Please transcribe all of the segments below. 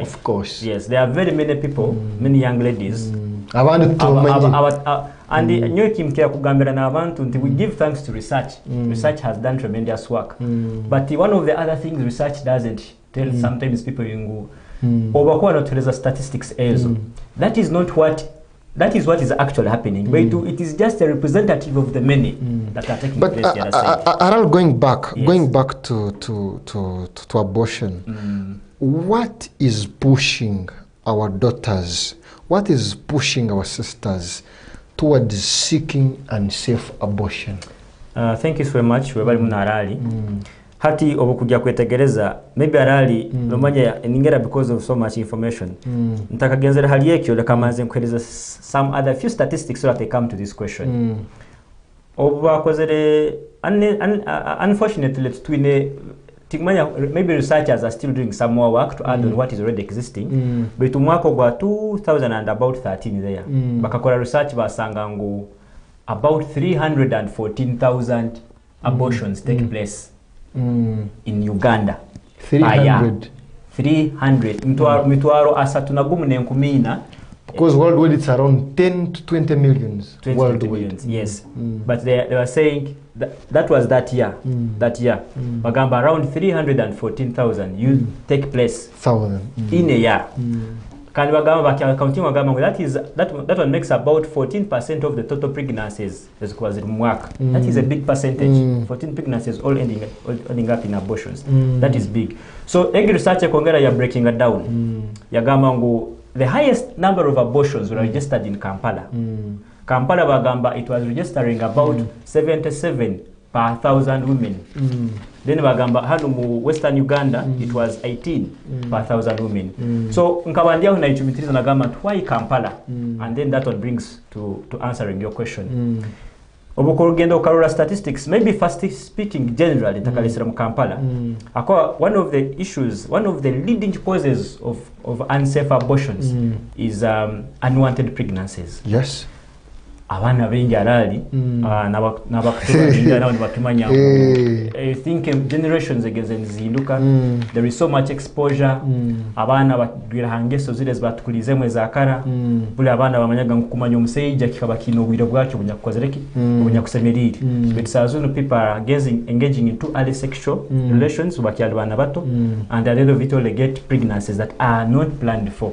Of course. Yes, there are very many people, many young ladies. And nyo kimkira kugambira n'abantu nti we give thanks to research. Research has done tremendous work. But one of the other things research doesn't tell sometimes people yingu obakuwa notereza statistics ezo. That is what is actually happening. But it is just a representative of the many that are taking place the other side. Aral, going back to abortion, what is pushing our daughters, what is pushing our sisters towards seeking unsafe abortion? Thank you so much. We're very Arali. Hati obukujja kwetegereza maybe Arali nomanya ningera because of so much information. Ntakagenzera hali yekyo lekamanze nkwereza some other few statistics so that they come to this question. Obubakozere unfortunately twine maybe researchers are still doing some more work to add on what is already existing. But umwaka gwa 2013 there. Bakakora research basanga ngo about 314,000 abortions take place in Uganda. 300. 300. Mitwaro asatu na gumu nenkumina. Because worldwide it's around 10 to 20 millions. 20 millions, yes. But they were saying that was that year. That year. Bagamba around 314,000 you take place in a year. Can bagamba counting bagamba that one makes about 14% of the total pregnancies as was in work. That is a big percentage. 14 pregnancies all ending up in abortions. That is big. So every researcher kongera ya breaking it down. Yagamba ngo the highest number of abortions were registered in Kampala. Kampala bagamba it was registering about 77 per 1,000 women. Then bagamba hano mu Western Uganda it was 18 per 1,000 women. So nkabandia na ichumitiriza na gamba why Kampala? And then that one brings to answering your question. Obukorugenda ukarura statistics, maybe first speaking generally takalisira mu Kampala. One of the issues, one of the leading causes of unsafe abortions is unwanted pregnancies. Yes. Abana bengi Arali nabakutuba bingi nawo nibatumanya. I think generations against nziluka there is so much exposure. Abana bagwira hangeso zile zibatukulizemwe za kara. Bule abana bamanyaga kumanya omuseija kikaba kino bwiro bwacho bunyakukozereki bunyakusemeriri. But sazunu people are engaging in too early sexual relations bakyali bana bato and a lot of it all get pregnancies that are not planned for.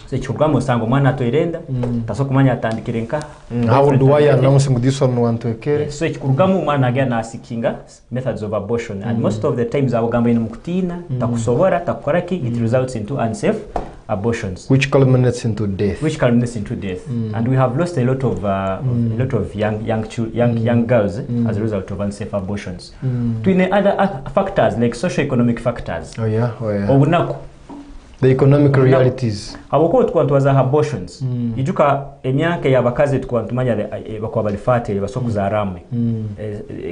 So chugamo sango mwana atoirenda taso kumanya atandikirenka. How do I announce this one want to occur? So chikurugamu mwana again asikinga methods of abortion and most of the times abagamba ino mukutina takusobora takukoraki it results into unsafe abortions which culminates into death. And we have lost a lot of young girls as a result of unsafe abortions. To other factors like socio-economic factors. Oh yeah. Obunaku. The economic realities. Abako tukwantuwaza abortions. Ijuka emyaka y'abakazi tukwantumanya bakwa balifate basokuza aramwe.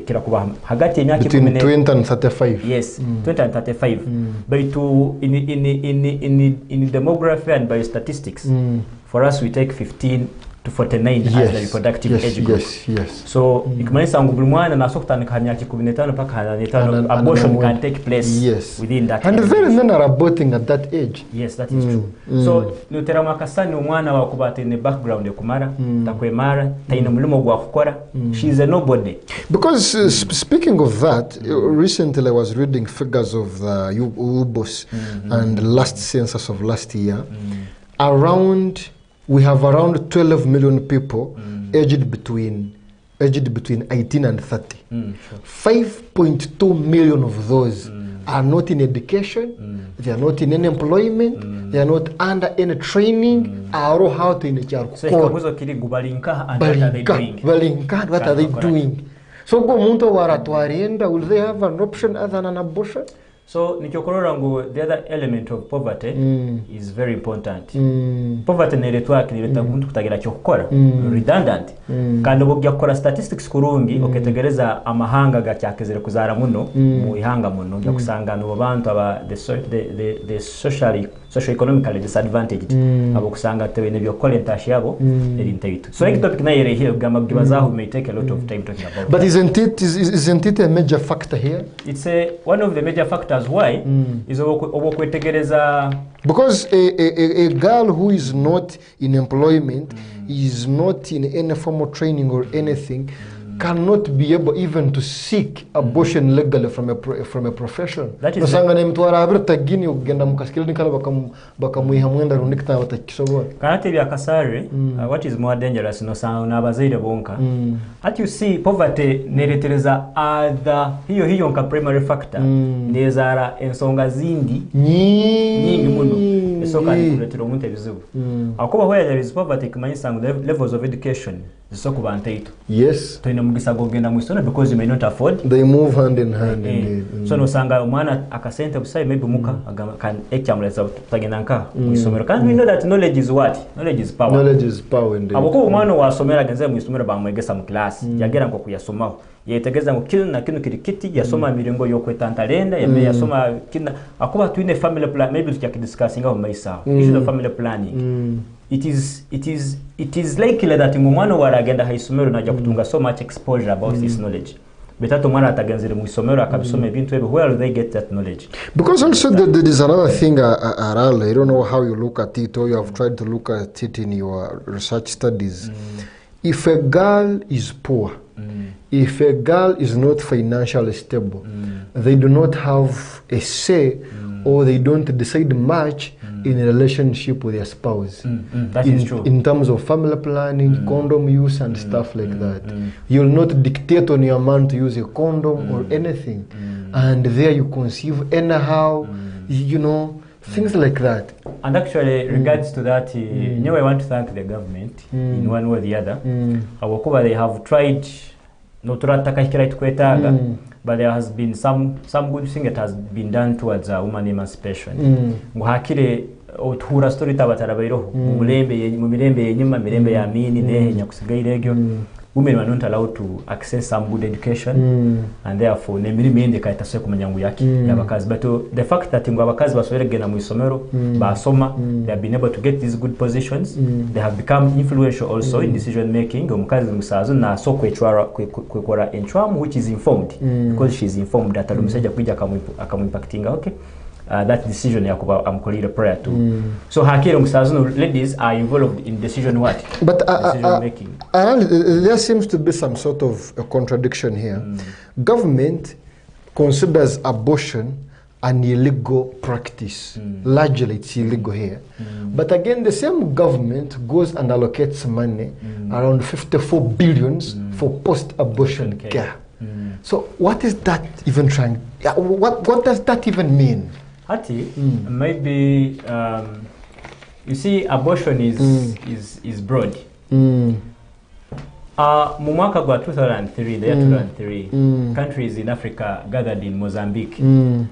Kira kuba hagati emyaka between 20 and 35. Yes, 20 and 35. But in demography and biostatistics, for us we take 15 to 49 as the reproductive age group. Yes. So ikimanisa ngo buli mwana nasokutanika myaka 15 paka 15 abortion can take place within that. And very many are aborting at that age. Yes, that is true. So nutera makasani omwana wakubata in background yokumara takwemara taina mulimo gwa kukora. She is a nobody. Because speaking of that, recently I was reading figures of the UBOS and last census of last year. We have around 12 million people aged between 18 and 30. 5.2 million of those are not in education, they are not in any employment, they are not under any training, or how to what are they doing? So will they have an option other than abortion? So the other element of poverty is very important. Poverty neretwaki nireta muntu kutagira cyokora redundant kandi bogya gukora statistics kurungi oketegereza amahanga gacyakezere kuzara muno mu ihanga muno bya kusanga no bantu aba the socially socio-economically disadvantaged abo kusanga tebene byokola entashi yabo eri ntaito. So like topic nayo eri here gamba gibazaho may take a lot of time talking about. But isn't it a major factor here? It's one of the major factors why is obokwetegereza, because a girl who is not in employment, is not in any formal training or anything, cannot be able even to seek abortion legally from a profession. That is what is more dangerous no sound abazaire bonka. At you see poverty neretereza other hiyo nka primary factor nezara ensonga zindi nyingi muno esoka kuletera omuntu ebizibu akuba where there is poverty kumanyisa levels of education zisoko bantaito. Yes, toina mugisa gogenda mu isona because you may not afford. They move hand in hand. So no sanga omwana akasente busai maybe muka kan ekyamuleza tagenda nka mu isomero. Can we know that knowledge is what? Knowledge is power. Knowledge is power indeed. Abako omwana wasomera genze mu isomero bamwegesa mu class yagera ngo kuyasomaho yetegeza ngo kino kirikiti yasoma miringo yokwetantalenda yasoma kina akuba tuine family plan maybe tukidiscussing aho maisa issue of family planning. It is likely that ngomwana waragenda haisomero najja kutunga so much exposure about this knowledge. Betato mwana atagenzere mu isomero akabisoma ebintu ebe, where do they get that knowledge? Because also there is another thing, Aral, I don't know how you look at it or you have tried to look at it in your research studies. If a girl is poor, if a girl is not financially stable, they do not have a say or they don't decide much in a relationship with their spouse. That is true. In terms of family planning, condom use and stuff like that. You'll not dictate on your man to use a condom or anything. And there you conceive anyhow, you know, things like that. And actually, regards to that, you know, I want to thank the government in one way or the other. Awakuba, they have tried not to but there has been some good thing that has been done towards woman emancipation. Muhakire otuhura story tabatarabairo mu mirembe yenyuma mirembe ya mini ne nyakusigairegyo. Women were not allowed to access some good education and therefore nemirime ende kaita kumenya ngu yaki yabakazi. But the fact that ngo abakazi basubire gena mu isomero basoma, they have been able to get these good positions, they have become influential also in decision making. Omukazi musazo na so kwekora enchwamu which is informed because she is informed that alumusajja kuija akamuimpactinga okay. That decision yakuba amkolira prior to. So hakire musazo ladies are involved in decision what? But decision making. There seems to be some sort of a contradiction here. Government considers abortion an illegal practice. Largely it's illegal here. But again, the same government goes and allocates money, around 54 billions for post-abortion care. So what is that even trying? What does that even mean? Maybe you see, abortion is broad. Mu mwaka gwa 2003, the year 2003, countries in Africa gathered in Mozambique. And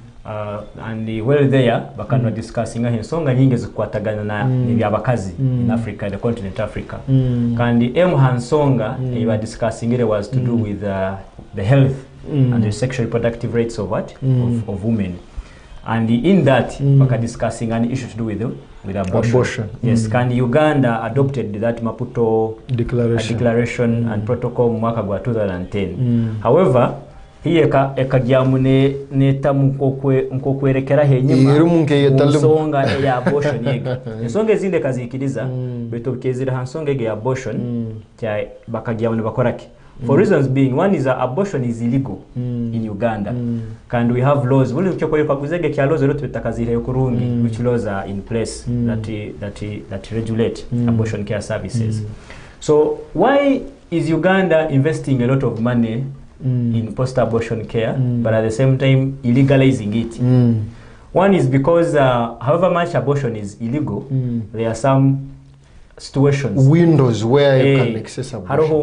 while there, bakano discussing ensonga nyingi zikwatagana na byabakazi in Africa, the continent Africa. Kandi hansonga they were discussing it was to do with the health and the sexual reproductive rights of what? Of women. And in that, we are discussing an issue to do with abortion. Yes, Kandi Uganda adopted that Maputo declaration and protocol mwaka gwa 2010. However, hiye ekajyamune neta mukokwerekera henyuma nsonga ya abortion yega. Nsonga ezinde kazikiriza beto kezira hansonga ya abortion kya bakajyamune bakoraki. For reasons being, one is abortion is illegal in Uganda. And we have laws. Which laws are in place that regulate abortion care services. So why is Uganda investing a lot of money in post-abortion care, but at the same time illegalizing it? One is because however much abortion is illegal, there are some situations, windows where you can access abortion. Haroho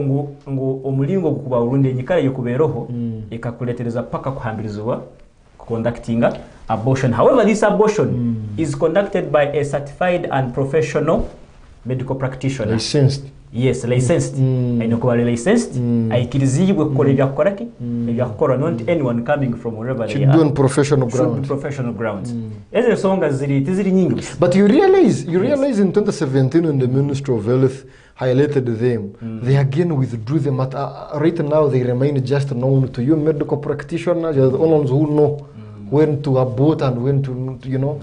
ngo omulingo kuba urunde nyikara yokuberoho ekakuletereza paka kuhambirizwa conducting abortion. However, this abortion is conducted by a certified and professional medical practitioner. Licensed. Yes, licensed. Aino kuba licensed. Aikirizibwe kukola ebyakukora ki? Ebyakukora, not anyone coming from wherever they are. Should be on professional grounds. Should be professional grounds. Ezo ensonga tiziri nyingi. But you realize in 2017 when the Ministry of Health highlighted them, they again withdrew them. Right now they remain just known to you medical practitioners. You're the only ones who know when to abort and when to, you know.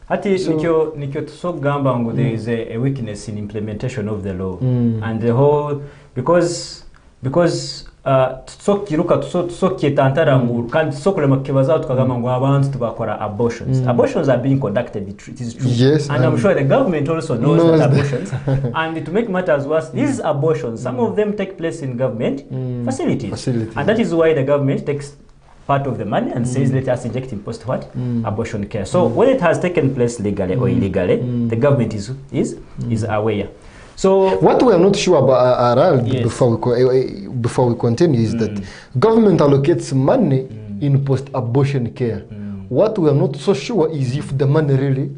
Hati nikyo tusogamba ngo there is a weakness in implementation of the law. And the whole, because tusokiruka tusokietantara ngo kandi tusokulema kibaza tukagamba ngo abantu tubakora abortions. Abortions are being conducted, it is true. Yes, and I'm sure the government also knows that abortions. And to make matters worse, these abortions, some of them take place in government facilities. And that is why the government takes part of the money and says let us inject in post what abortion care. So when it has taken place legally or illegally, the government is aware. So what we are not sure about before we continue is that government allocates money in post abortion care. What we are not so sure is if the money really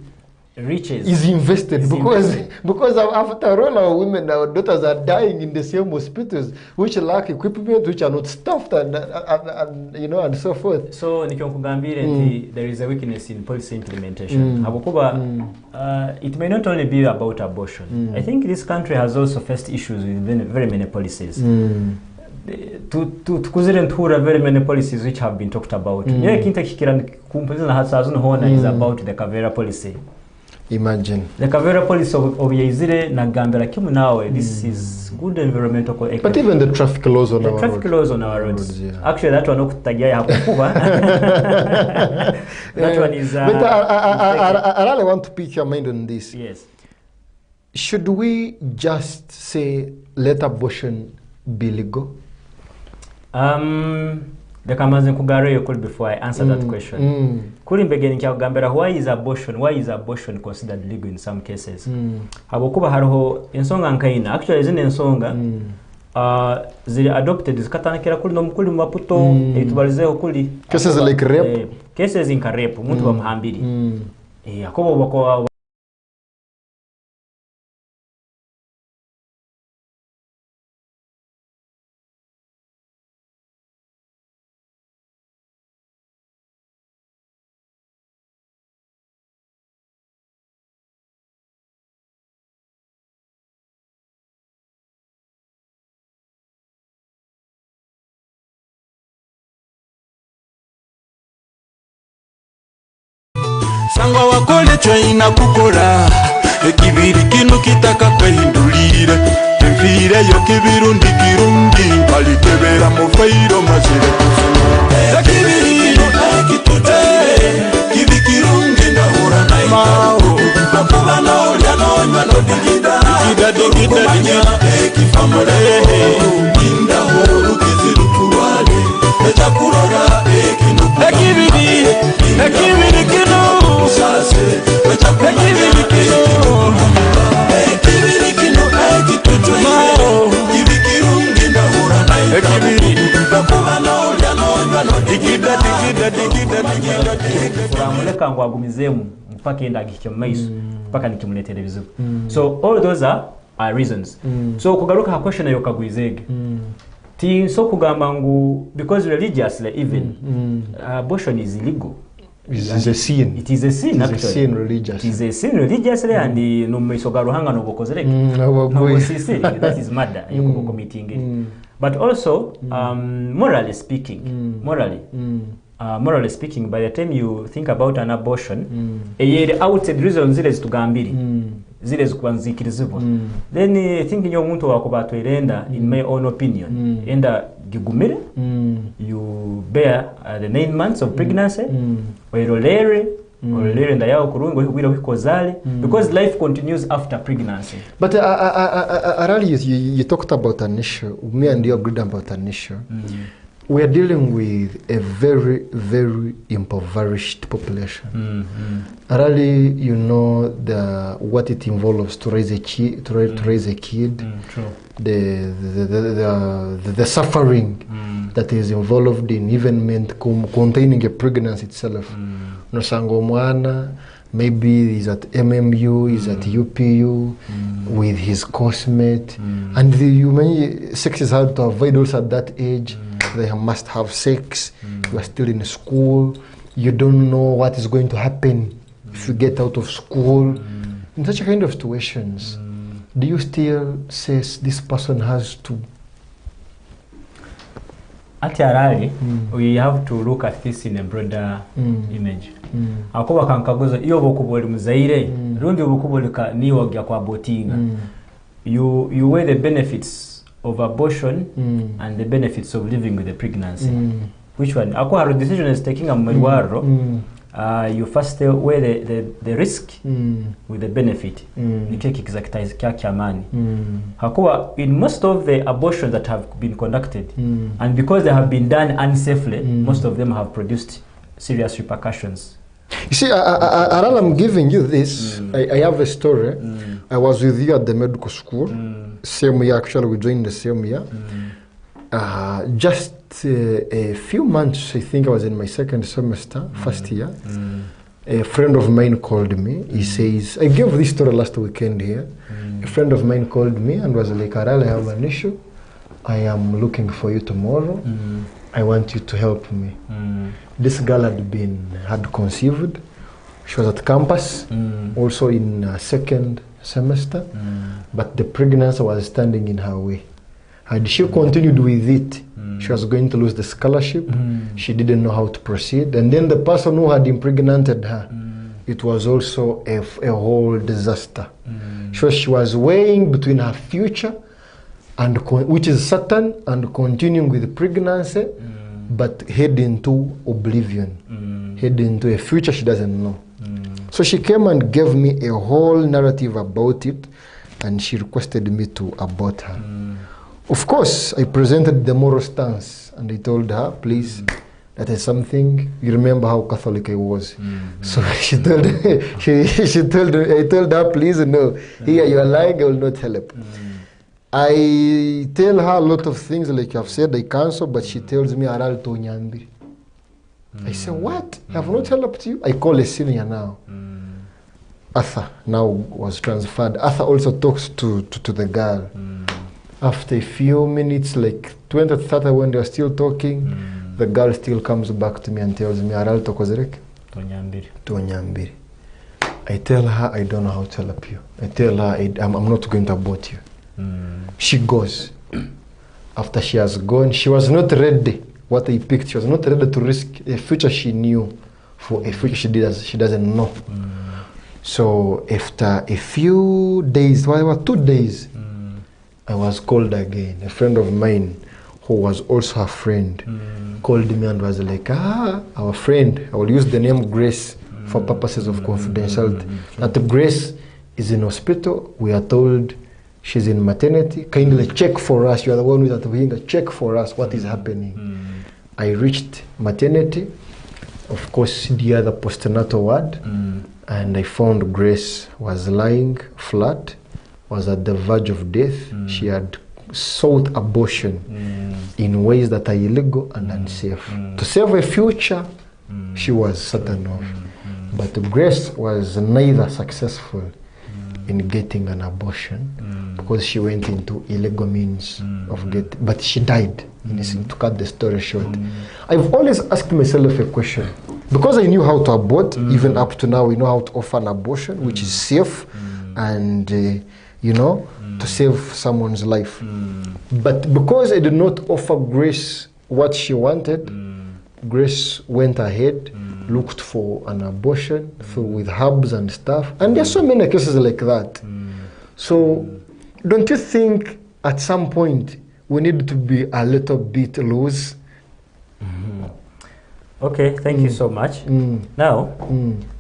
is invested, because after all our women, our daughters are dying in the same hospitals which lack equipment, which are not staffed, and you know, and so forth. So there is a weakness in policy implementation. It may not only be about abortion. I think this country has also faced issues with very many policies. Very many policies which have been talked about. Is about the Kavera policy. Imagine. The Kavera policy of Yazire Nagambera Kimunawe, this is good environmental. But even the traffic laws on our roads. Traffic laws on our roads. Yeah. Actually, that one that one is. But I really want to pick your mind on this. Yes. Should we just say let abortion be legal? The Kamazen Kugare could before I answer that question. Couldn't begin Gambera, why is abortion considered legal in some cases? Habokuba Harho in Songa and Kaina, actually isn't in Songa. They adopted this Katanakira Kulum Maputo, it was Kuli. Cases like rape. Cases in Karep, Mutuam Hambidi. Yakobo. Sangwa wakole chwaina kukora ekibiri kinu kitaka kwehindulire emfire yo kibiru ndikirundi alitebera mufairo mazire kusema ekibiri no ekitute kibikirundi ndahura naimao bakuba no lya no nywa no digida ekifamole indahuru kizirutuwale echakurora ekibiri kinu Kuramuleka ngo agumizemu mpaka enda gikyo maiso mpaka nikimuletera bizibu. So all those are reasons. So kugaruka ha question yo kagwizege. Ti so kugamba ngo because religiously even abortion is illegal. It is a sin. It is a sin, actually. It is a sin religiously. It is a sin religiously, and no mesogaruhanga no bokozereke. That is murder. You committing. But also, morally speaking, morally speaking, by the time you think about an abortion, outside reasons zile zitugambiri, zile zikuanzikirizibwa. Then I think nyo muntu wakubatwe irenda, in my own opinion, enda gigumire, you bear the 9 months of pregnancy, oirolere nda yao kurungo wira wikozale, because life continues after pregnancy. But Arali, you talked about an issue. Me and you agreed about an issue. We are dealing with a very, very impoverished population. Arali, you know what it involves to raise a kid. True. The suffering that is involved in even containing a pregnancy itself. Nosango mwana Maybe he's at MMU, he's at UPU with his coursemate. And sex is hard to avoid also at that age. They must have sex. You are still in school. You don't know what is going to happen if you get out of school. In such a kind of situations, do you still say this person has to? At Arali, we have to look at this in a broader image. Akoba kankagoza iyo bokuboli muzaire rundi bokuboli ka niwo gya kwa botinga. You weigh the benefits of abortion and the benefits of living with the pregnancy. Which one? Ako haro decision is taking a mwaro. You first weigh the risk with the benefit. You take exactize kya mani. Hakuwa in most of the abortions that have been conducted, and because they have been done unsafely, most of them have produced serious repercussions. You see, I'm giving you this. I have a story. I was with you at the medical school. Same year, actually, we joined the same year. Just a few months, I think I was in my second semester, first year. A friend of mine called me. He says, I gave this story last weekend here. A friend of mine called me and was like, Aral, I have an issue. I am looking for you tomorrow. I want you to help me. This girl had conceived. She was at campus, also in second semester, but the pregnancy was standing in her way. Had she continued with it, she was going to lose the scholarship. She didn't know how to proceed. And then the person who had impregnated her, it was also a whole disaster. So she was weighing between her future, and which is certain, and continuing with the pregnancy, but heading to oblivion, heading into a future she doesn't know. So she came and gave me a whole narrative about it, and she requested me to abort her. Of course, I presented the moral stance, and I told her, please, that is something, you remember how Catholic I was. So she told I told her, please, no, here you are lying, I will not help. I tell her a lot of things, like you have said, I cancel, but she tells me, Aral to Nyambiri. I say, what? I have not helped you? I call a senior now. Arthur now was transferred. Arthur also talks to the girl. After a few minutes, like 20, 30, when they are still talking, the girl still comes back to me and tells me, Aral to Kozerek? To Nyambiri. I tell her, I don't know how to help you. I tell her, I'm not going to abort you. She goes. After she has gone, she was not ready. What I picked, she was not ready to risk a future she knew for a future she doesn't know. So after a few days, 2 days, I was called again. A friend of mine, who was also her friend, called me and was like, our friend, I will use the name Grace for purposes of confidentiality. That Grace is in hospital. We are told she's in maternity. Kindly check for us. You are the one with that. Check for us what is happening. I reached maternity, of course, the other postnatal ward, and I found Grace was lying flat, was at the verge of death. She had sought abortion in ways that are illegal and unsafe. To save a future, she was certain of. But Grace was neither successful in getting an abortion because she went into illegal means of getting, but she died, to cut the story short. I've always asked myself a question. Because I knew how to abort, even up to now we know how to offer an abortion, which is safe and, to save someone's life. But because I did not offer Grace what she wanted, Grace went ahead, looked for an abortion with herbs and stuff. And there's so many cases like that. So don't you think at some point we need to be a little bit loose? Okay, thank you so much. Now,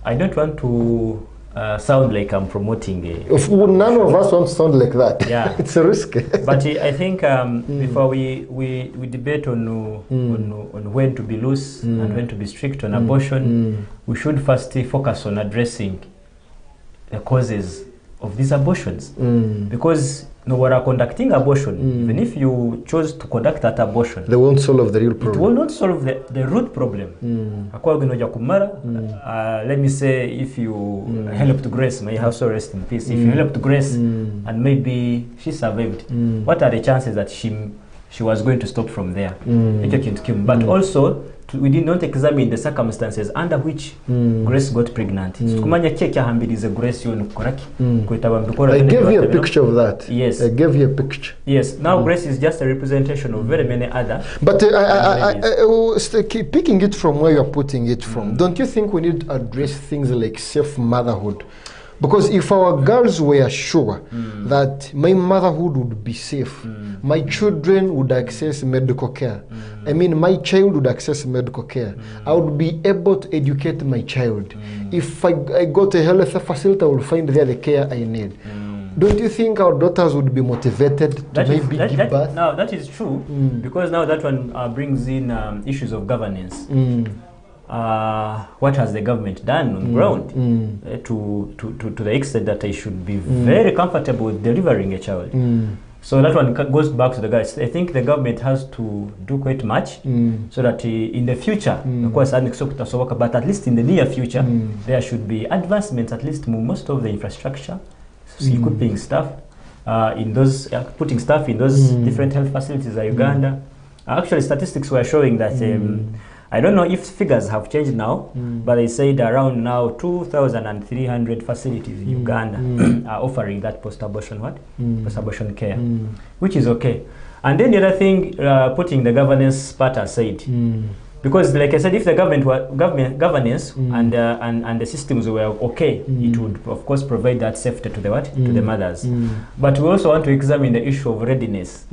I don't want to sound like I'm promoting none of us want to sound like that. Yeah. It's a risk. But I think before we debate on when to be loose and when to be strict on abortion, we should first focus on addressing the causes of these abortions. Because no, we are conducting abortion. Even if you chose to conduct that abortion, they won't solve the real it problem. will not solve the root problem. Let me say, if you helped Grace, may her soul rest in peace. If you helped Grace and maybe she survived, what are the chances that she was going to stop from there? But also, we did not examine the circumstances under which Grace got pregnant. I gave you a picture of that. Yes. I gave you a picture. Yes. Now Grace is just a representation of very many other. But picking it from where you're putting it from, don't you think we need to address things like safe motherhood? Because if our girls were sure that my motherhood would be safe, my children would access medical care, I mean my child would access medical care, I would be able to educate my child. If I go to a health facility, I will find there the care I need. Don't you think our daughters would be motivated to give birth? Now that is true, because now that one brings in issues of governance. What has the government done on ground to the extent that I should be very comfortable with delivering a child? So that one goes back to the guys. I think the government has to do quite much so that in the future, of course, but at least in the near future, there should be advancements, at least most of the infrastructure, equipping staff in those, putting staff in those different health facilities in Uganda. Actually, statistics were showing that I don't know if figures have changed now, but they said around now 2,300 facilities in Uganda are offering that post-abortion post-abortion care, which is okay. And then the other thing, putting the governance part aside, because like I said, if the governance and the systems were okay, it would of course provide that safety to the to the mothers. But we also want to examine the issue of readiness.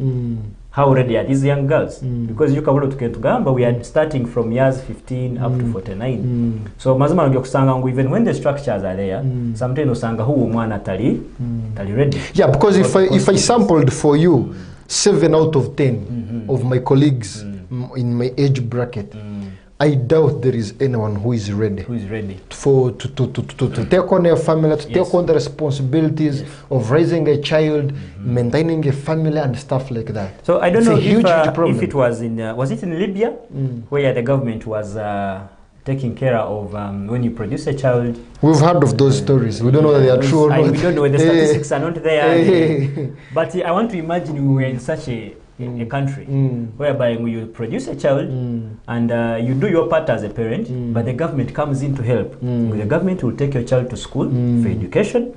How ready are these young girls? Because you can look at Gamba, we are starting from years 15 up to 49. So mazima ndio even when the structures are there, sometimes usanga huu mwana tali ready. Yeah, because if I sampled for you 7 out of 10 of my colleagues in my age bracket, I doubt there is anyone who is ready. Who is ready to take on a family, to take on the responsibilities of raising a child, maintaining a family, and stuff like that. So I don't know if it was in was it in Libya where the government was taking care of when you produce a child. We've heard of those stories. We don't know whether they are true or not. We don't know, the statistics are not there. But I want to imagine we were in such a country whereby you produce a child and you do your part as a parent, but the government comes in to help. The government will take your child to school for education.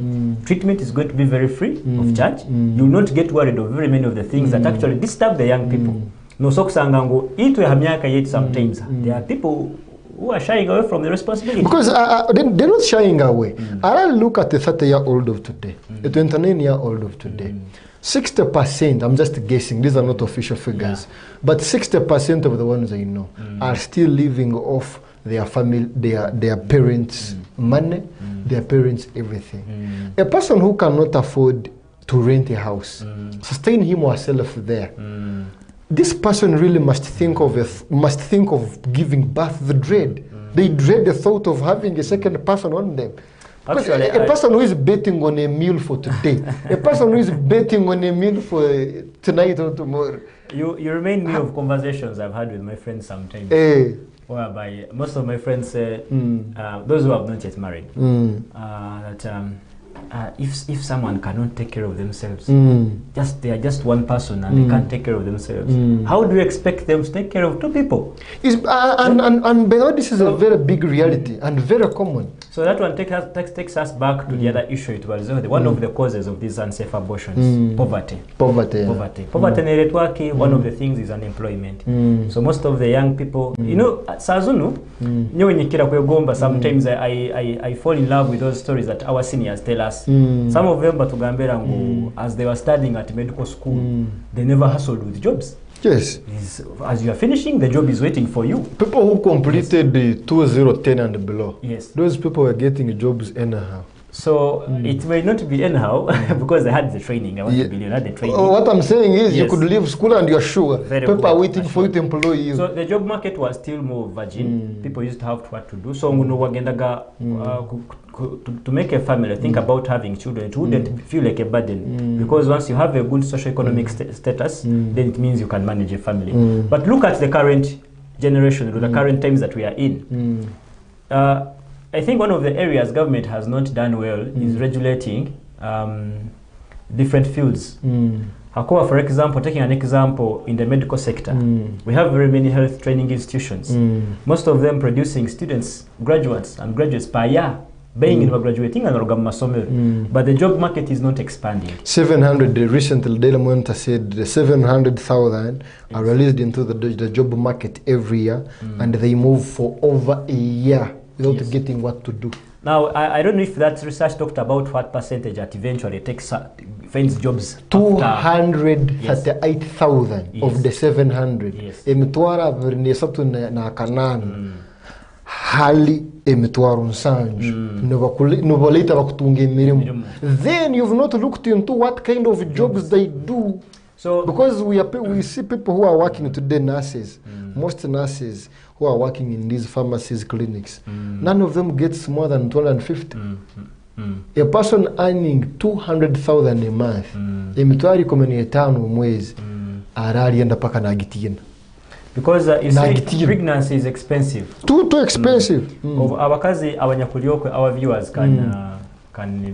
Treatment is going to be very free of charge. You will not get worried of very many of the things that actually disturb the young people. No sokusangango itu ya hamyaka yet sometimes. There are people who are shying away from the responsibility. Because they're not shying away. I look at the 30-year-old of today, the 29-year-old of today. 60%, I'm just guessing, these are not official figures, but 60% of the ones I know are still living off their family, their parents' money, their parents' everything. A person who cannot afford to rent a house, sustain him or herself there, this person really must think of giving birth. They dread the thought of having a second person on them. Actually, a person who is betting on a meal for today, a person who is betting on a meal for tonight or tomorrow. You remind me of conversations I've had with my friends sometimes, whereby most of my friends say, those who have not yet married, that if someone cannot take care of themselves, they are just one person and they can't take care of themselves, how do you expect them to take care of two people? And by the way, this is a very big reality and very common. So that one takes us back to the other issue. It was one of the causes of these unsafe abortions, poverty. Poverty network. One of the things is unemployment. So most of the young people, you know, Sazunu, sometimes I fall in love with those stories that our seniors tell us. Some of them, as they were studying at medical school, they never hustled with jobs. Yes. As you are finishing, the job is waiting for you. People who completed the 2010 and below. Yes. Those people were getting jobs anyhow. So it may not be anyhow because they had the training. I want to believe they had the training. What I'm saying is you could leave school and you're sure people are waiting for you to employ you. So the job market was still more virgin. People used to have what to do. So to make a family, think about having children. It wouldn't feel like a burden because once you have a good socio-economic status, then it means you can manage a family. But look at the current generation, the current times that we are in. I think one of the areas government has not done well is regulating different fields. Hakuwa, for example, taking an example in the medical sector, we have very many health training institutions. Most of them producing students, graduates per year, being in graduating and but the job market is not expanding. 700 recently, Daily Monitor said 700,000 are released into the job market every year, and they move for over a year without getting what to do. Now, I don't know if that research talked about what percentage that eventually finds jobs. 238,000 of the 700. Emitwara vernesatu na kanan. Hali emitwara unsanju. Novoleta bakutunge mirimu. Then you've not looked into what kind of jobs they do. So because we see people who are working today, nurses, most nurses who are working in these pharmacies, clinics, none of them gets more than 250. A person earning 200,000 a month, emitwari komeni etano mwezi, arali enda paka na agitiena. Because you see, pregnancy is expensive. Too expensive. Abakazi abanyakuliokwe, our viewers can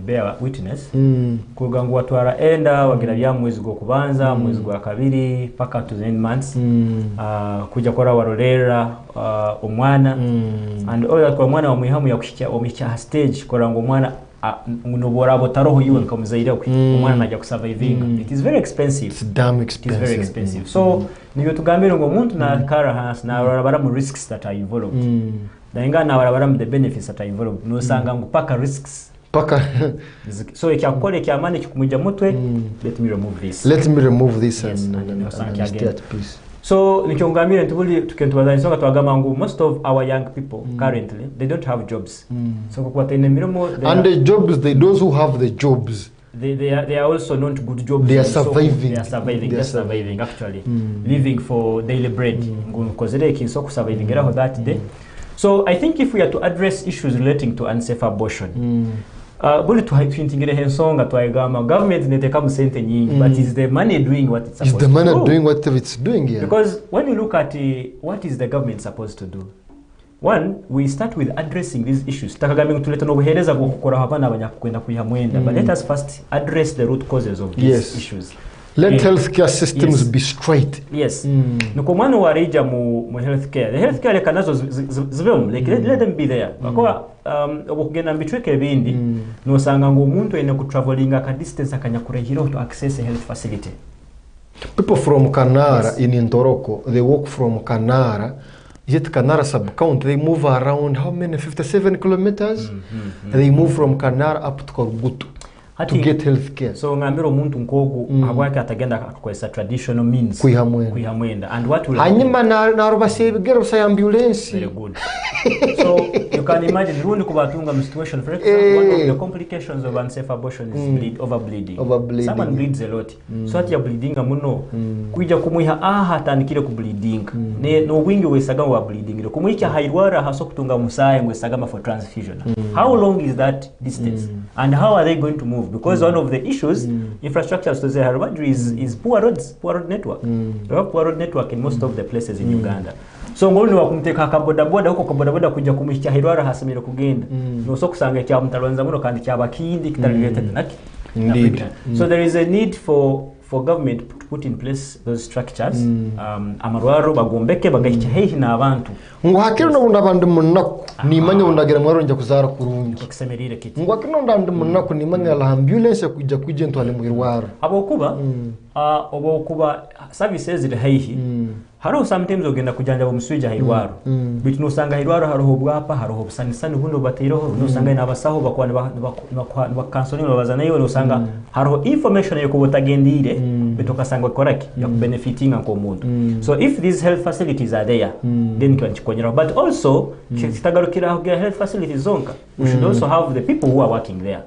bear witness. Kugangu watwara enda wagira bya mwezi gwo kubanza, mwezi gwa kabiri paka to 9 months. Kuja kora warorera omwana and all that kwa mwana wa muhimu ya kushikia omicha stage kora ngo mwana nobora botaroho yiwe nkamuzaira ku umwana najya kusurviving. It is very expensive. It's damn expensive. It is very expensive. So niyo tugambira ngo muntu na kara has na barabara mu risks that are involved. Dainga na barabara mu the benefits that are involved. No sanga ngo paka risks. So ikyakole kyamane kikumujja mutwe, let me remove this. Let me remove this and stay at peace. So nikyongamira ntubuli tukentubaza nsonga twagamba ngo most of our young people currently they don't have jobs. So kwa tene mirimo and the jobs those who have the jobs they are also not good jobs. They are surviving. They are surviving actually. Living for daily bread. Ngokozere kinso ku surviving era that day. So I think if we are to address issues relating to unsafe abortion, buli tuhintingire hensonga twayigama government neteka mu sente nyingi, but is the money doing what it's supposed to do? Is the money doing what it's doing here? Because when you look at what is the government supposed to do? One, we start with addressing these issues. Takagambe tuleta no buhereza bwo kukora abana abanyakwenda kuyihamwenda, but let us first address the root causes of these issues. Let healthcare systems be straight. Yes. Nuko mwana warija mu healthcare. The healthcare kanazo zivem, like let them be there. Bakwa obukugenda mbitweke bindi no sanga ngo umuntu ene ku travelinga ka distance akanyakurehiro to access a health facility. People from Kanara in Ntoroko, they walk from Kanara, yet Kanara sub-county, they move around how many? 57 kilometers? They move from Kanara up to Korgutu to get health care. So ngambiro muntu nkogu habwake atagenda akakwesa traditional means kuihamwenda. And what will hanyuma na rubasebigero sa ambulance. Very good. So you can imagine rundi kubatunga situation. For example, one of the complications of unsafe abortion is overbleeding. Someone bleeds a lot. So ati ya bleeding muno kuija kumuiha hatandikire ku bleeding. No wingi wesaga wa bleeding. Kumuicha hairwara haso kutunga musaye wesaga for transfusion. How long is that distance? And how are they going to move? Because one of the issues, infrastructure to the Harvardry is poor road network. We have poor road network in most of the places in Uganda. So ngoni wakumteka kaboda boda huko kaboda boda kuja kumishya hirwara hasimira kugenda. No so kusanga kya mtalwanza muno kandi kya bakindi kitarelated naki. Indeed. So there is a need for government to put in place those structures. Amarwaro bagombeke bagahicha hehi na abantu. Ngwakiro no unabandi munako nimanya unagera mwaro nja kuzara kurungi. Kusemerire kiti. Ngwakiro ndandi munako nimanya la ambulance kuja ntwale mwirwaro. Abokuba services ziri hehi. haro sometimes ogenda kujanja bomuswija hirwaro bitu nosanga hirwaro haro bwapa haro busanisani buno batiriho nosanga inabasaho bakwana bakansoni babazana yo nosanga haro information yo kubutagendire bitu kasanga correct ya benefiting ko muntu. So if these health facilities are there then can chikonyera, but also kitagarukira aho health facilities zonka we should also have the people who are working there.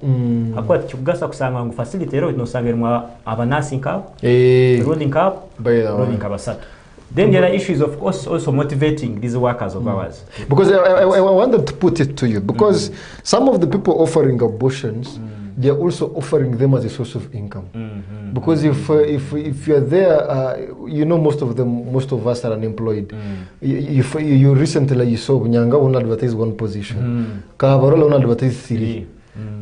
Akwa kugasa kusanga ngo facility ero nosanga mwa abanasi nkabo rolling up rolling kabasatu. Then there are issues, of course, also motivating these workers of ours. Because I wanted to put it to you, because some of the people offering abortions, they are also offering them as a source of income. Because if you're there, you know, most of us are unemployed. You recently you saw Nyanga only advertise one position, Kabarola only advertise 3,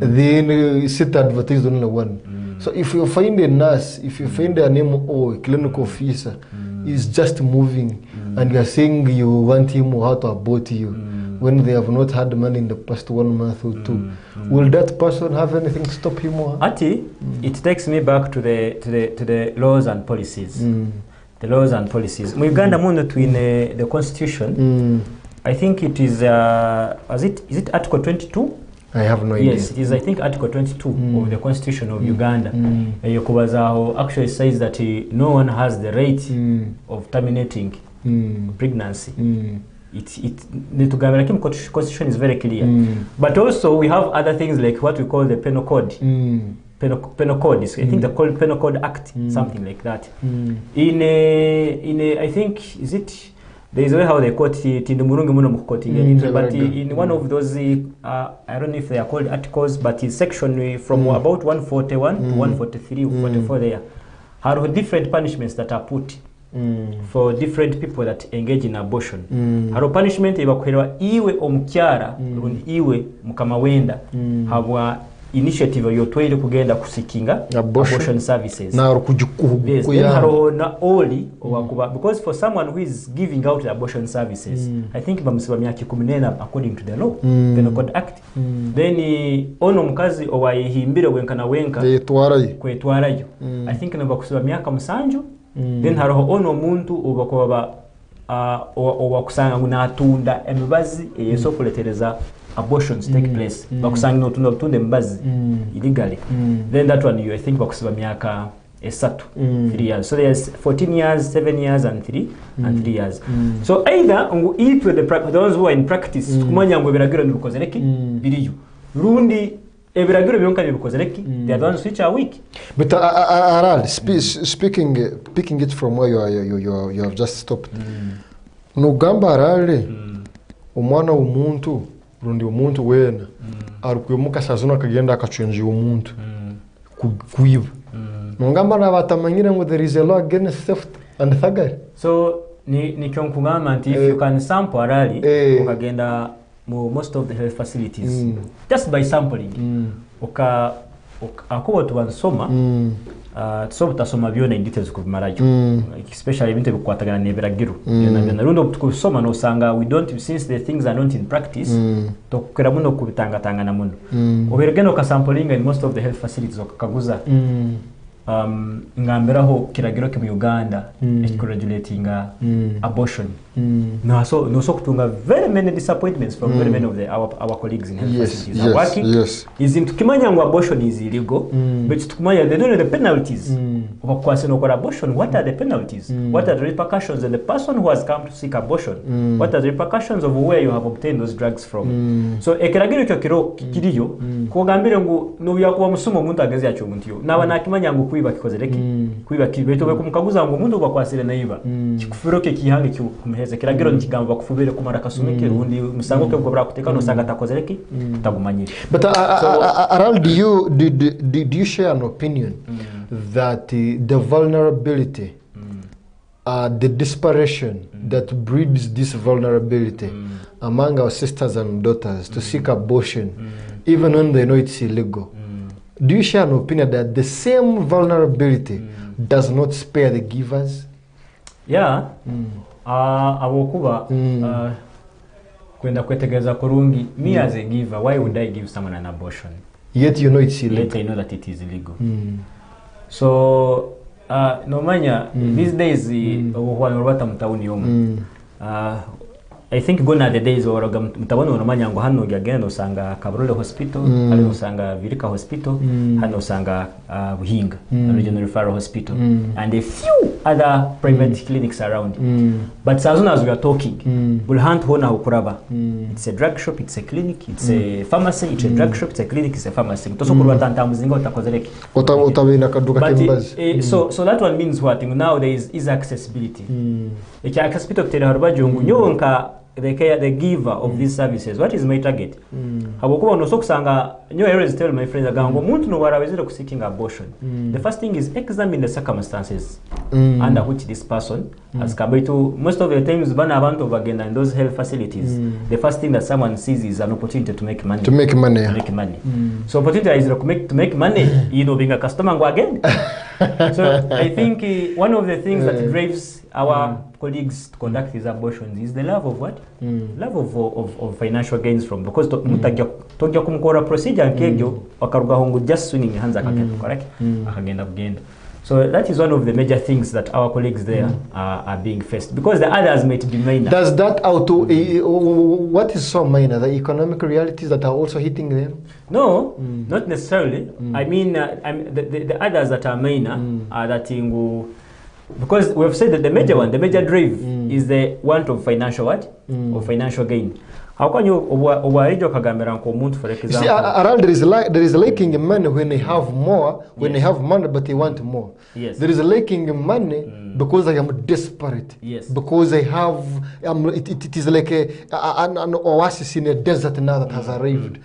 then Sit advertised only 1. So if you find a nurse, if you find a name or a clinical officer, is just moving and you are saying you want him or how to abort you when they have not had money in the past 1 month or 2, will that person have anything to stop him or her? Ati, it takes me back to the laws and policies. The laws and policies. Uganda mundo twin the constitution. I think it is is it Article 22? I have no idea. Yes, it is, I think, Article 22 of the Constitution of Uganda. Yokubazaho actually says that no one has the right of terminating pregnancy. The Constitution is very clear. But also we have other things like what we call the Penal Code. Penal Code is, I think they call it Penal Code Act, something like that. In a I think, is it? There is a way how they quote it in the Murungi Muno quoting, but in one of those, I don't know if they are called articles, but in section from about 141 to 143 or 44 there, are different punishments that are put for different people that engage in abortion. Haro punishment ibakwera iwe omukyara iwe mukama wenda habwa initiative yotwele kugenda kusikinga abortion services na rukujukuhu na only because for someone who is giving out the abortion services I think bamusiba myaka 14 according to the law Penal Code Act then ono mukazi owayihimbire wenkana wenka kwetwarayo I think namba kusiba myaka 7 then haro ono muntu obakoba owakusanga ngunatunda emibazi yesokuletereza abortions take place bakusanga notunda butunde mbazi illegally then that one I think bakusiba myaka 3 years, so there's 14 years 7 years and 3 years so either if those who are in practice kumanya ngo biragiro nibukozereki biriyo rundi ebiragiro byonka nibukozereki the ones which are weak. But Aral, picking it from where you have just stopped nugamba Arale umwana w'umuntu rundi umuntu wena arukwemuka sazona kagenda akachenjia umuntu kuiba ngamba na batamanyira ngo there is a law against theft and thuggery. So ni kyonkugamba nti if you can sample Arali ukagenda most of the health facilities just by sampling akubo tubansoma tutasoma byona in details kubimarayo especially ibintu bikwatagana nebiragiro na rundo tukusoma no sanga we don't, since the things are not in practice tokera muno kubitangatanga na muno obergeno ka sampling in most of the health facilities okakaguza ngamberaho kiragiro ke mu Uganda regulating abortion no so kutunga very many disappointments from very many of our colleagues in health facilities are working is in tukimanya ngo abortion is illegal but tukumanya they don't know the penalties of kwasino kwa abortion. What are the penalties? What are the repercussions? And the person who has come to seek abortion, what are the repercussions of where you have obtained those drugs from? So ekiragiro kyo kiriyo kugambira ngo no yakuba musumo muntu ageze yacho muntu yo naba nakimanya ngo kwiba kikozereki kwiba kibeto be kumukaguza ngo muntu bakwasire naiba kikufuro ke kihange cyo kumheza kiragiro ntikigamba bakufubire kumara kasumike rundi musango ke gobra kuteka no sanga takozereki tagumanyira. But Aral, do you share an opinion that the vulnerability the desperation that breeds this vulnerability among our sisters and daughters to seek abortion even when they know it's illegal, do you share an opinion that the same vulnerability does not spare the givers? Yeah. Abokuba kwenda kwetegeza kurungi me as a giver, why would I give someone an abortion? Yet you know it's illegal. Yet I know that it is illegal. So nomanya these days obuhwanirwata mutawuni yomu I think gonna the days oraga mutabona nomanya ngo hano gyagenda usanga Kabarole Hospital ali usanga Virika Hospital hano usanga Buhinga Regional Referral Hospital and a few other private clinics around but as soon as we are talking bulhant hona ukuraba it's a drug shop, it's a clinic, it's a pharmacy, it's a drug shop, it's a clinic, it's a pharmacy tosokurwa tantamuzinga utakozereke utabina kaduka kimbazi so that one means what now there is accessibility accessibility kutera harbajongu nyonka the giver of these services. What is my target? Habokuba no sokusanga nyo always tell my friends agango muntu no warawezera seeking abortion. The first thing is examine the circumstances under which this person has come to. Most of the times bana abantu bagenda in those health facilities. The first thing that someone sees is an opportunity to make money. So opportunity is to make money, you know, being a customer go again. So I think one of the things that drives our colleagues to conduct these abortions is the love of what? Love of financial gains from, because tujja kumukora procedure nkegyo wakaruga hongo just swinging hands akagenda, correct? Akagenda kugenda. So that is one of the major things that our colleagues there are being faced, because the others might be minor. Does that auto what is so minor? The economic realities that are also hitting them? No, not necessarily. I mean, the others that are minor are that because we have said that the major one, the major drive is the want of financial what? Of financial gain. How can you for example? See, around there is lacking in money when they have more, when they have money but they want more. Yes. There is lacking in money because I am desperate. Yes. Because I have, it is like an oasis in a desert now that has arrived.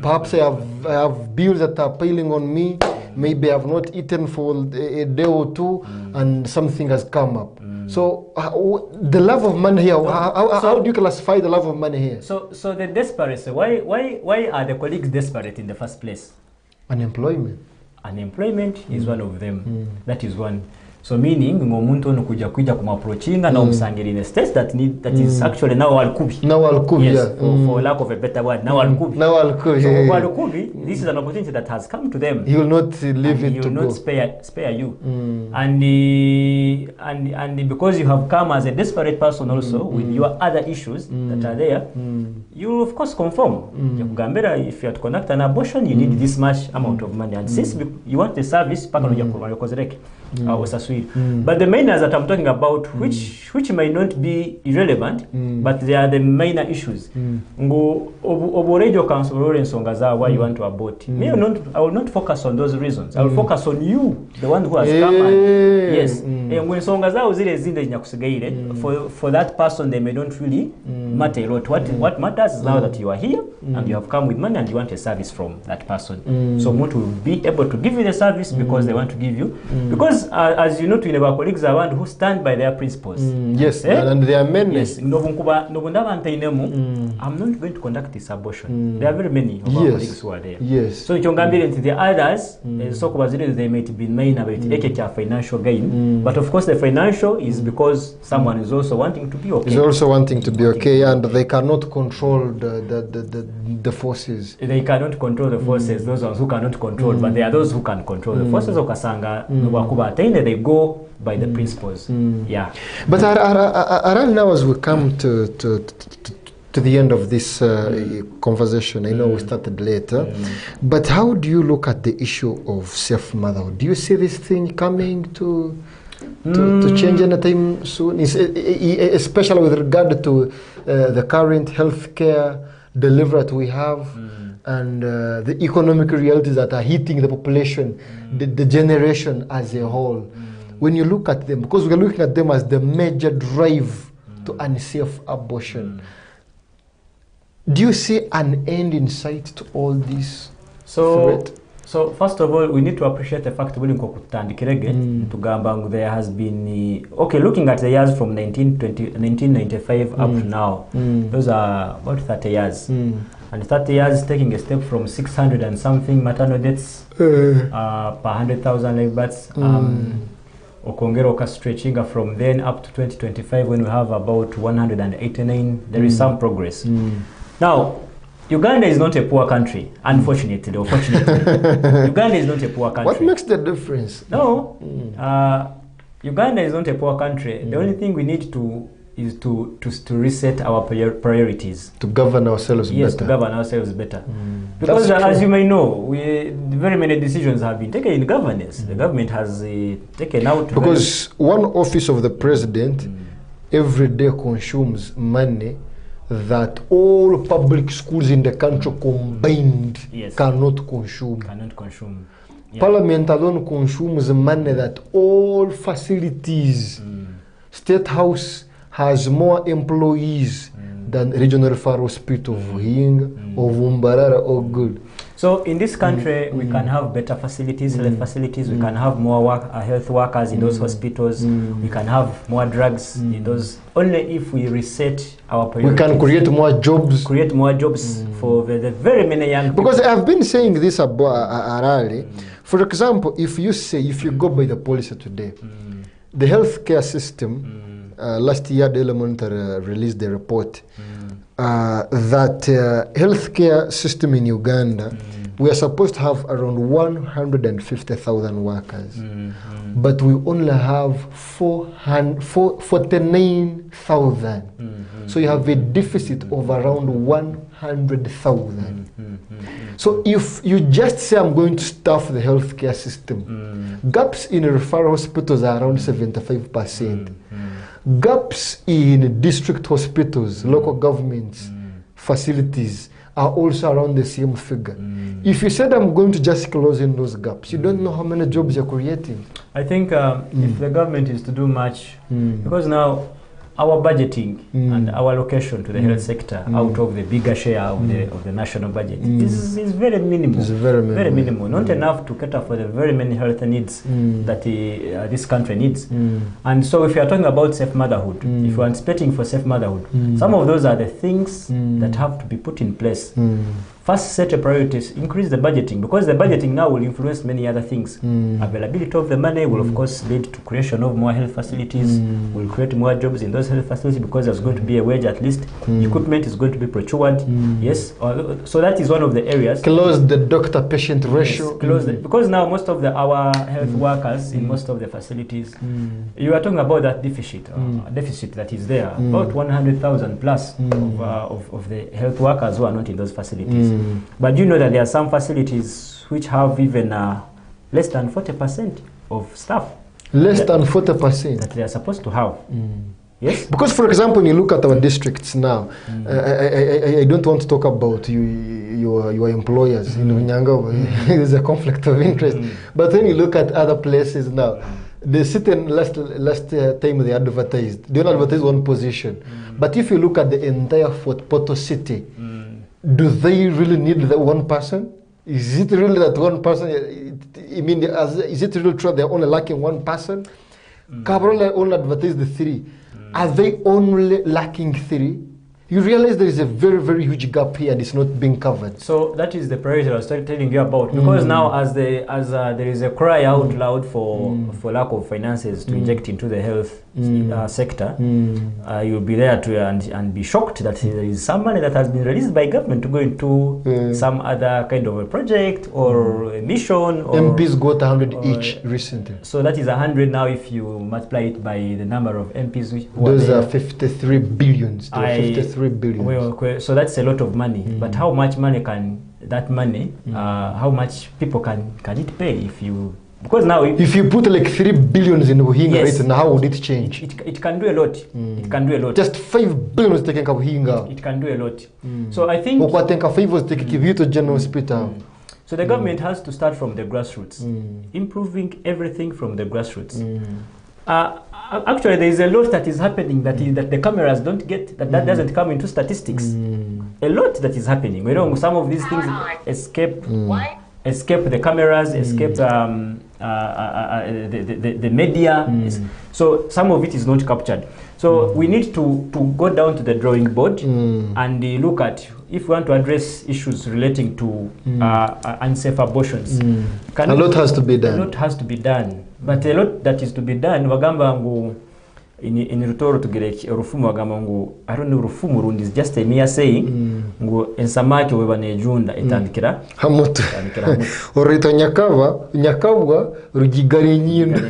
Perhaps I have bills that are piling on me. Maybe I have not eaten for a day or two, and something has come up. So the love of money here, how do you classify the love of money here? So the desperate, why are the colleagues desperate in the first place? Unemployment. Unemployment is one of them. That is one. So meaning ngomuntu no kuja kumapproachinga na umsangiri in a state that is actually now alkubi. Yes, for lack of a better word, now alkubi. So alkubi, this is an opportunity that has come to them. He will not leave it he to will go. not spare you. And because you have come as a desperate person also with your other issues that are there, you will of course conform. If you have to conduct an abortion, you need this much amount of money, and since you want the service, but the minors that I'm talking about, which may not be irrelevant, but they are the minor issues. Why you want to abort? I will not focus on those reasons. I will focus on you, the one who has come. Yes. For that person, they may not really matter a lot. What matters is now that you are here and you have come with money and you want a service from that person. So Mut will be able to give you the service because they want to give you. Because as you know, to our colleagues around who stand by their principles. Yes, and there are many. Yes. I'm not going to conduct this abortion. There are very many of our colleagues who are there. Yes. So the others, they might be main about financial gain. But of course the financial is because someone is also wanting to be okay. Is also wanting to be okay, and they cannot control the forces. They cannot control the forces, those ones who cannot control, but there are those who can control the forces of Kasanga. They go by the principles. Yeah. But around now, as we come to the end of this conversation, I know we started later, but how do you look at the issue of safe motherhood? Do you see this thing coming to change anytime soon, especially with regard to the current healthcare delivery that we have? And the economic realities that are hitting the population, the generation as a whole. When you look at them, because we're looking at them as the major drive to unsafe abortion, do you see an end in sight to all this threat? So first of all, we need to appreciate the fact that there has been, looking at the years from 1995 up to now, those are about 30 years. And 30 years taking a step from 600 and something maternal deaths per 100,000 live births. Okongero stretching from then up to 2025 when we have about 189. There is some progress. Now, Uganda is not a poor country, unfortunately or fortunately. Uganda is not a poor country. What makes the difference? No, Uganda is not a poor country. The only thing we need to is to reset our priorities. To govern ourselves better. Yes, to govern ourselves better. Because as you may know, very many decisions have been taken in governance. The government has taken out... Because one office of the president every day consumes money that all public schools in the country combined cannot consume. Yeah. Parliament alone consumes money that all facilities. State House has more employees than Regional Referral Hospital of Hinga, of Umbarara, or Good. So in this country, we can have better facilities, health facilities. We can have more health workers in those hospitals. We can have more drugs in those. Only if we reset our priorities. We can create more jobs. Create more jobs for the very many young people. Because I've been saying this about Arale. For example, if you go by the policy today, the healthcare system, last year the Monitor released the report that healthcare system in Uganda, we are supposed to have around 150,000 workers, but we only have 49,000. So you have a deficit of around 100,000. So if you just say I'm going to staff the healthcare system, gaps in referral hospitals are around 75%. Gaps in district hospitals, local governments, facilities are also around the same figure. If you said I'm going to just close in those gaps, you don't know how many jobs you're creating. I think if the government is to do much, because now our budgeting and our allocation to the health sector out of the bigger share of the national budget is very minimal. It's very minimal. Not enough to cater for the very many health needs that this country needs. And so if you are talking about safe motherhood, if you are anticipating for safe motherhood, some of those are the things that have to be put in place. First, set a priorities, increase the budgeting, because the budgeting now will influence many other things. Availability of the money will of course lead to creation of more health facilities, will create more jobs in those health facilities because there's going to be a wage at least. Equipment is going to be procured. Yes, so that is one of the areas. Close the doctor-patient ratio. Yes, close because now most of our health workers in most of the facilities, you are talking about that deficit that is there, about 100,000 plus of the health workers who are not in those facilities. But you know that there are some facilities which have even less than 40% of staff. Less than 40%? That they are supposed to have. Yes? Because, for example, when you look at our districts now, I don't want to talk about your employers. You know, Nyanga, there's a conflict of interest. But when you look at other places now, they sit in last time they advertised. They don't advertise one position. But if you look at the entire Fort Portal city, do they really need that one person? Is it really that one person? I mean, is it really true they're only lacking one person? Cabral only advertised the 3. Are they only lacking 3? You realize there is a very, very huge gap here and it's not being covered. So that is the priority I was telling you about. Because now as there is a cry out loud for lack of finances to inject into the health sector, you'll be there and be shocked that there is some money that has been released by government to go into some other kind of a project or a mission. Or MPs got 100 each recently. So that is 100 now if you multiply it by the number of MPs. Those are 53 billions. 53 billion. Well, so that's a lot of money. But how much money can that money? How much people can it pay if you? Because now if you put like 3 billions in Buhinga, yes, right, now how would it change? It can do a lot. It can do a lot. Just 5 billions taking Buhinga. It can do a lot. So I think. General Hospital. So the government has to start from the grassroots, improving everything from the grassroots. Actually, there is a lot that is happening that the cameras don't get, that doesn't come into statistics. A lot that is happening. We know some of these things escape the cameras, escape the media. So some of it is not captured. So we need to go down to the drawing board and look at, if we want to address issues relating to unsafe abortions. A lot has to be done. A lot has to be done. But a lot that is to be done, Wagamba, in rutoro tugire urufumu bagamba ngo arone urufumu rundi is just a mere saying ngo ensamaki weba nejunda itandikira hamutu orito nyakabwa rugigare nyinda.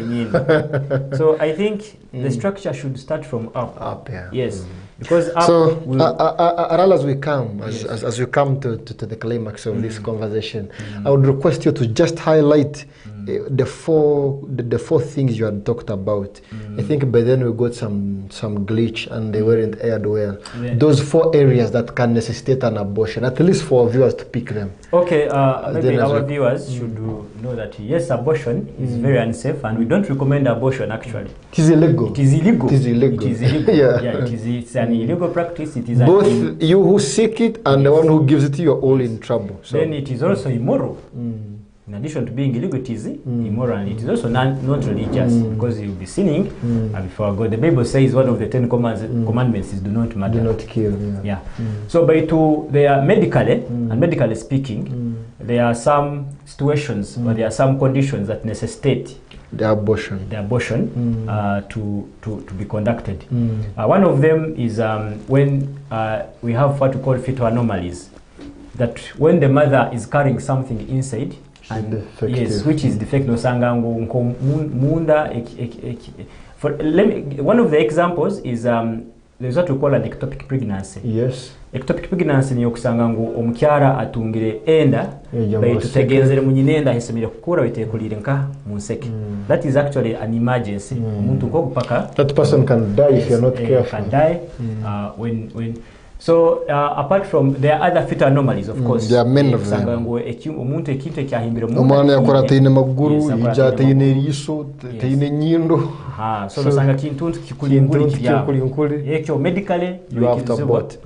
So I think the structure should start from up. Yeah. Yes. Because up so as we come as we come to the climax of this conversation, I would request you to just highlight the four things you had talked about. I think by then we got some glitch and they weren't aired well. Yeah. Those 4 areas that can necessitate an abortion, at least for viewers to pick them. Okay, maybe our viewers should know that yes, abortion is very unsafe, and we don't recommend abortion actually. It is illegal. It is illegal. It is illegal. It is illegal. Yeah. It's an illegal practice. It is both you who seek it and the one who gives it to you are all in trouble. So. Then it is also immoral. In addition to being illegal, it is immoral, and it is also not religious because you will be sinning before God. The Bible says one of the 10 commandments is do not murder. Do not kill. Yeah. So they are medically and medically speaking, there are some situations or there are some conditions that necessitate the abortion to be conducted. One of them is when we have what we call fetal anomalies, that when the mother is carrying something inside. And yes, which is defect no sangangu munda. One of the examples is there's what we call an ectopic pregnancy. Yes. Ectopic pregnancy ni okusangangu omukyara atungire enda bayitutegenzere munyinenda hisemire kukura bitekulire nka munseke. That is actually an emergency. Umuntu ko gupaka. That person can die if you're not careful. Can die when so apart from there are other fetal anomalies, of course. There are many of them. Umuntu ekintu ekyahimbira umwana yakora tayine maguru ija tayine riso tayine nyindo. So basanga kintu kikulinkuri ekyo medically you have to abort.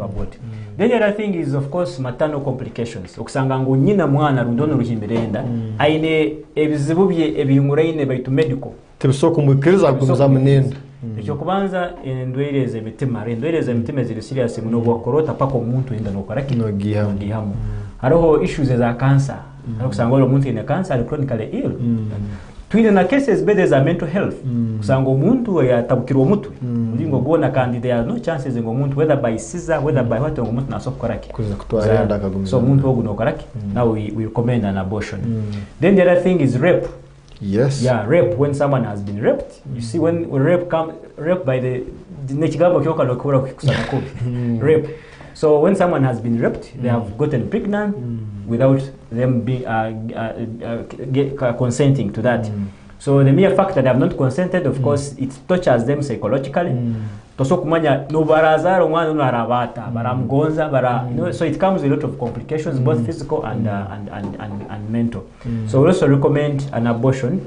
Then the other thing is of course maternal complications. Okusanga ngo nyina mwana rundono ruhimbirenda aine ebizibu bye ebimuraine baitu medical. Tebisoko mukiriza gumiza munenda. Ekyo kubanza endwere z'emitima ziri serious muno bwakorota pako omuntu enda nokoraki no gihamu. Hariho issues za cancer. Okusanga omuntu ine cancer chronically ill. Twine na cases better za mental health. Kusanga omuntu yatabukirwa omutwe. Ulingo gona kandi there are no chances ngo omuntu whether by scissor whether by what ngo omuntu naso kukoraki. So omuntu ogu nokoraki. Now we recommend an abortion. Then the other thing is rape. Yes. Yeah, rape when someone has been raped. You see when rape by the nechigabo kyoka lokura kusana kubi. Rape. So when someone has been raped, they have gotten pregnant without them being consenting to that. So the mere fact that they have not consented, of course, it tortures them psychologically. So it comes with a lot of complications, both physical and mental. So we also recommend an abortion.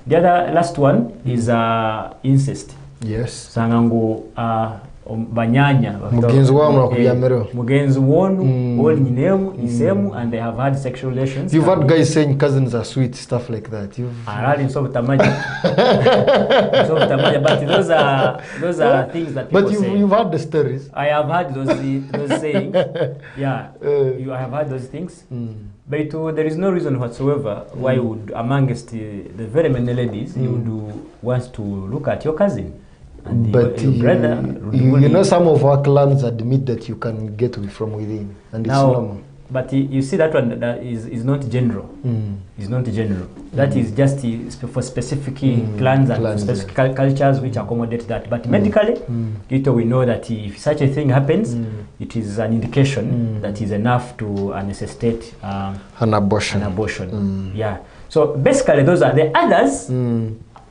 The other last one is incest. Yes. Sangango banyanya mugenzi wonu all nyinemu isemu and they have had sexual relations. You've had guys saying cousins are sweet, stuff like that. But those are things that people say. You've had the stories. I have had those sayings. Yeah, I have had those things. But there is no reason whatsoever why would amongst the very many ladies you would want to look at your cousin. And but your brother, you know some of our clans admit that you can get from within, and it's normal. But you see that one that is not general. It's not general. That is just for specific clans and specific cultures which accommodate that. But medically, we know that if such a thing happens, it is an indication that is enough to necessitate an abortion. Yeah. So basically, those are the others.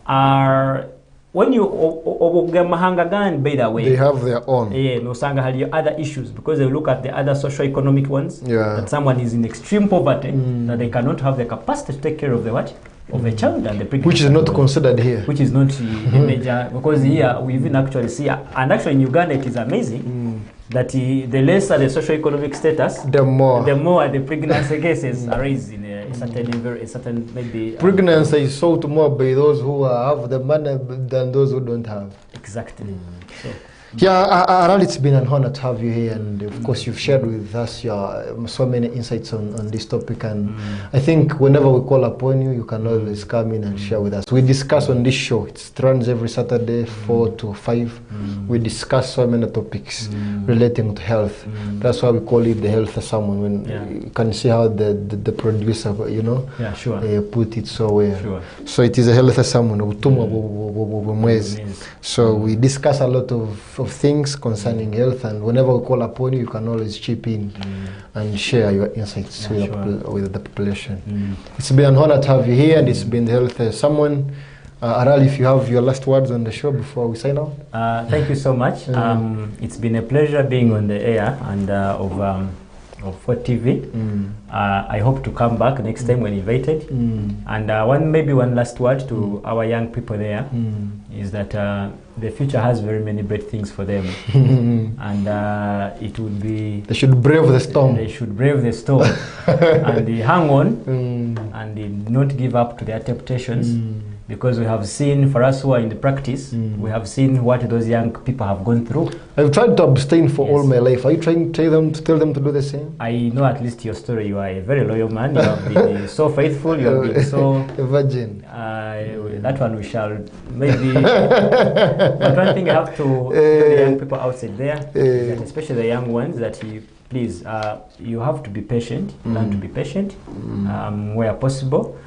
Are when you by the way, they have their own. Yeah, no sanga had other issues because they look at the other socio-economic ones. Yeah. That someone is in extreme poverty, that they cannot have the capacity to take care of the what? Of the child and the pregnant. Which is not considered here. Which is not a major, because here we even actually see, and actually in Uganda it is amazing that the lesser the socio-economic status, the more the pregnancy cases are raised in a certain maybe. Pregnancy is sold more by those who have the money than those who don't have. Exactly. So Yeah, Aral, it's been an honor to have you here, and of course you've shared with us your so many insights on this topic, and I think whenever we call upon you, you can always come in and share with us. We discuss on this show, it runs every Saturday 4 to 5. We discuss so many topics relating to health. That's why we call it the health sermon. When you can see how the producer, put it so well. So it is a health sermon. So we discuss a lot of things concerning health, and whenever we call upon you, you can always chip in and share your insights with the population. It's been an honor to have you here, and it's been the health sermon. Aral, if you have your last words on the show before we sign out. Thank you so much. It's been a pleasure being on the air and of Fort TV. I hope to come back next time when invited. And one last word to our young people there is that the future has very many great things for them. And it would be... They should brave the storm. They should brave the storm. And they hang on and they not give up to their temptations. Because we have seen, for us who are in the practice, we have seen what those young people have gone through. I've tried to abstain for all my life. Are you trying to tell them to do the same? I know at least your story. You are a very loyal man. You have been so faithful. You have been so... a virgin. That one we shall maybe... But one thing I have to tell the young people outside there, that especially the young ones, that please, you have to be patient. Learn to be patient where possible.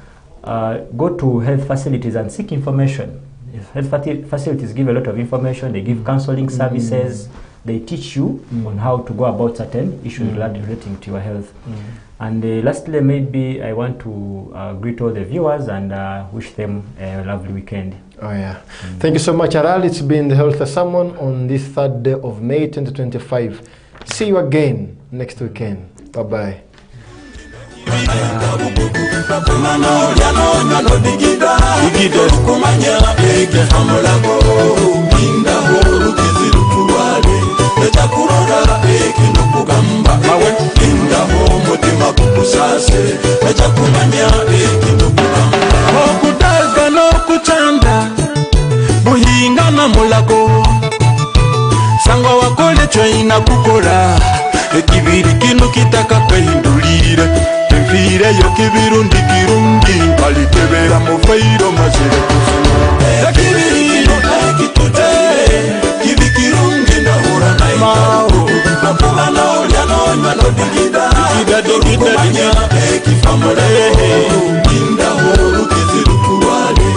Go to health facilities and seek information. Health facilities give a lot of information. They give counseling services. They teach you on how to go about certain issues relating to your health. And lastly, maybe I want to greet all the viewers and wish them a lovely weekend. Oh yeah. Thank you so much, Aral. It's been the Health Sermon on this 3rd day of May 2025. See you again next weekend. Bye-bye. Okutaga n'okucanda buhinga na mulago sangwa wakole choina kukola ekibiri kino kitaka kwehindulira enfiire yo kibirundi kirundi kalitebera mu feiro mazire kufuna ekibiri ekitute kibikirundi ndahura nayo bakuba n'olya n'onywa n'odigida digida ekifamule indaho rukizirukulwale